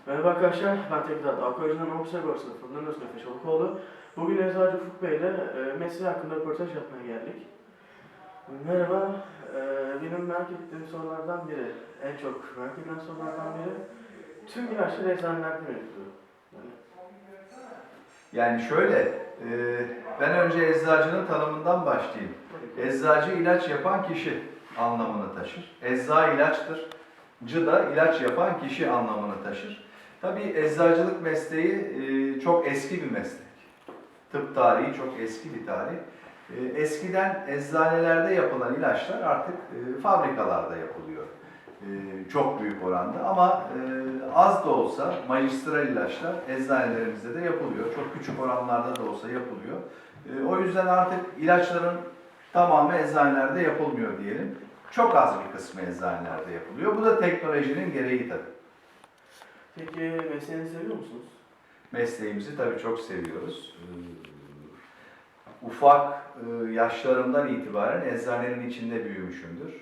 Merhaba arkadaşlar, ben Tekrar Akoyacı'ndan Avuk Sigorta sınıfından Özgür Çolukoğlu. Bugün Eczacı Ufuk Bey ile mesleği hakkında röportaj yapmaya geldik. Merhaba, benim merak ettiğim sorulardan biri, en çok merak edilen sorulardan biri, tüm ilaçlar eczanelerde mevcut. Yani şöyle, ben önce eczacının tanımından başlayayım. Eczacı ilaç yapan kişi anlamını taşır. Ecza ilaçtır. Cı da ilaç yapan kişi anlamını taşır. Tabii eczacılık mesleği çok eski bir meslek. Tıp tarihi çok eski bir tarih. Eskiden eczanelerde yapılan ilaçlar artık fabrikalarda yapılıyor. Çok büyük oranda ama az da olsa magistral ilaçlar eczanelerimizde de yapılıyor. Çok küçük oranlarda da olsa yapılıyor. O yüzden artık ilaçların tamamı eczanelerde yapılmıyor diyelim. Çok az bir kısmı eczanelerde yapılıyor. Bu da teknolojinin gereği tabii. Peki mesleğinizi seviyor musunuz? Mesleğimizi tabii çok seviyoruz. Ufak yaşlarımdan itibaren eczanenin içinde büyümüşümdür.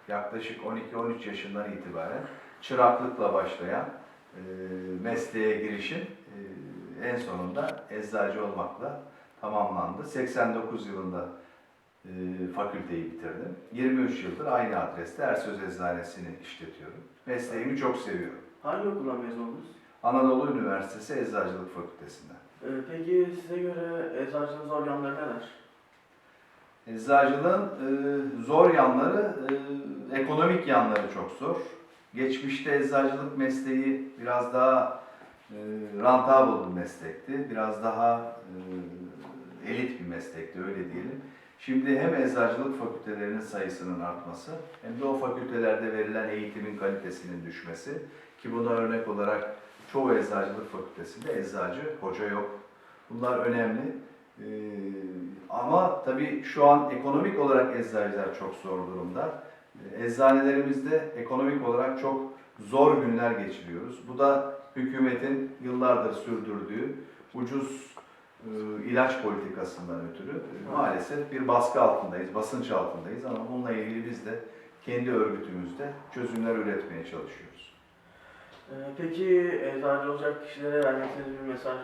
Yaklaşık 12-13 yaşından itibaren çıraklıkla başlayan mesleğe girişim en sonunda eczacı olmakla tamamlandı. 89 yılında fakülteyi bitirdim. 23 yıldır aynı adreste Ersöz Eczanesi'ni işletiyorum. Mesleğimi çok seviyorum. Hangi okuldan mezun oldunuz? Anadolu Üniversitesi Eczacılık Fakültesinden. Peki size göre eczacının zor yanları neler? Eczacılığın zor yanları, ekonomik yanları çok zor. Geçmişte eczacılık mesleği biraz daha rentable bir meslekti. Biraz daha elit bir meslekti, öyle diyelim. Şimdi hem eczacılık fakültelerinin sayısının artması hem de o fakültelerde verilen eğitimin kalitesinin düşmesi, ki buna örnek olarak çoğu eczacılık fakültesinde eczacı hoca yok. Bunlar önemli. Ama tabii şu an ekonomik olarak eczacılar çok zor durumda. Eczanelerimizde ekonomik olarak çok zor günler geçiriyoruz. Bu da hükümetin yıllardır sürdürdüğü ucuz ilaç politikasından ötürü maalesef bir baskı altındayız, basınç altındayız ama bununla ilgili biz de kendi örgütümüzde çözümler üretmeye çalışıyoruz. Peki eczacı olacak kişilere vermek istediğiniz bir mesaj